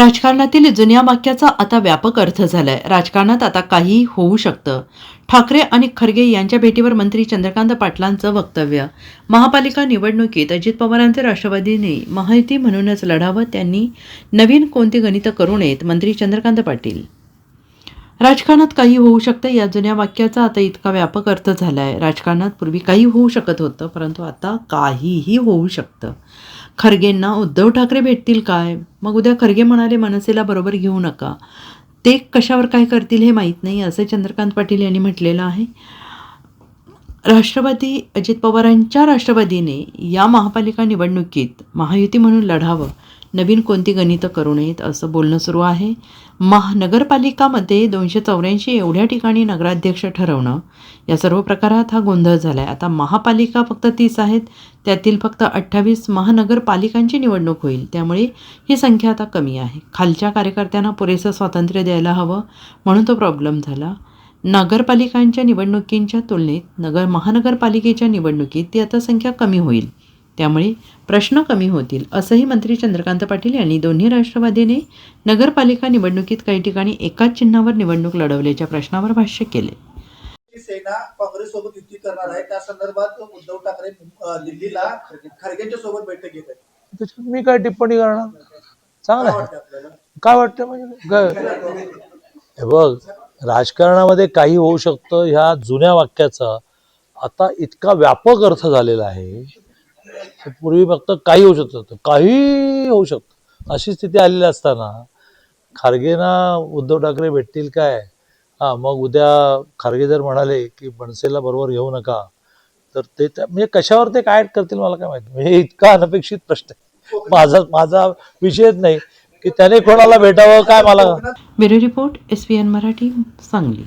राजकारणातील जुन्या वाक्याचा आता व्यापक अर्थ झालाय. राजकारणात आता काहीही होऊ शकतं. ठाकरे आणि खरगे यांच्या भेटीवर मंत्री चंद्रकांत पाटलांचं वक्तव्य. महापालिका निवडणुकीत अजित पवारांचे राष्ट्रवादीने महायुती म्हणूनच लढावं, त्यांनी नवीन कोणती गणितं करू नयेत. मंत्री चंद्रकांत पाटील. राजकारणात काही होऊ शकतं या जुन्या वाक्याचा आता इतका व्यापक अर्थ झाला आहे. राजकारणात पूर्वी काही होऊ शकत होतं, परंतु आता काहीही होऊ शकतं. खरगेंना उद्धव ठाकरे भेटतील काय? मग उद्या खरगे म्हणाले मनसेला बरोबर घेऊ नका. ते कशावर काय करतील हे माहीत नाही, असे चंद्रकांत पाटील यांनी म्हटलेलं आहे. राष्ट्रवादी अजित पवारांच्या राष्ट्रवादीने या महापालिका निवडणुकीत महायुती म्हणून लढावं, नवीन कोणती गणितं करू नयेत, असं बोलणं सुरू आहे. नगरपालिकामध्ये 284 एवढ्या ठिकाणी नगराध्यक्ष ठरवणं, या सर्व प्रकारात हा गोंधळ झाला आहे. आता महापालिका फक्त 30 आहेत, त्यातील फक्त 28 महानगरपालिकांची निवडणूक होईल. त्यामुळे ही संख्या आता कमी आहे. खालच्या कार्यकर्त्यांना पुरेसं स्वातंत्र्य द्यायला हवं, म्हणून तो प्रॉब्लेम झाला. नगरपालिकांच्या निवडणुकींच्या तुलनेत महानगरपालिकेच्या निवडणुकीत ती आता संख्या कमी होईल. त्यामुळे प्रश्न कमी होतील, असंही मंत्री चंद्रकांत पाटील यांनी दोन्ही राष्ट्रवादीने नगरपालिका निवडणुकीत काही ठिकाणी एकाच चिन्हावर निवडणूक लढवल्याच्या प्रश्नावर भाष्य केले. सेना काँग्रेस सोबत युती करणार आहे, त्या संदर्भात उद्धव ठाकरे दिल्लीला खरगेंच्या सोबत बैठक घेत आहेत. त्याच्यात मी काय टिप्पणी करणार? चांगलं आहे. काय वाटतं म्हणजे हे बघ, राजकारणामध्ये काही होऊ शकतं ह्या जुन्या वाक्याचा आता इतका व्यापक अर्थ झालेला आहे. पूर्वी फक्त काही होऊ शकतं, काही होऊ शकतं अशी स्थिती आलेली असताना खारगेंना उद्धव ठाकरे भेटतील काय? मग उद्या खारगे जर म्हणाले की मनसेला बरोबर घेऊ नका, तर ते म्हणजे कशावर ते काय करतील मला काय माहिती. म्हणजे इतका अनपेक्षित प्रश्न आहे. माझा विषयच नाही की त्याने कोणाला भेटावं काय. मला bureau report, SVN Marathi, Sangli.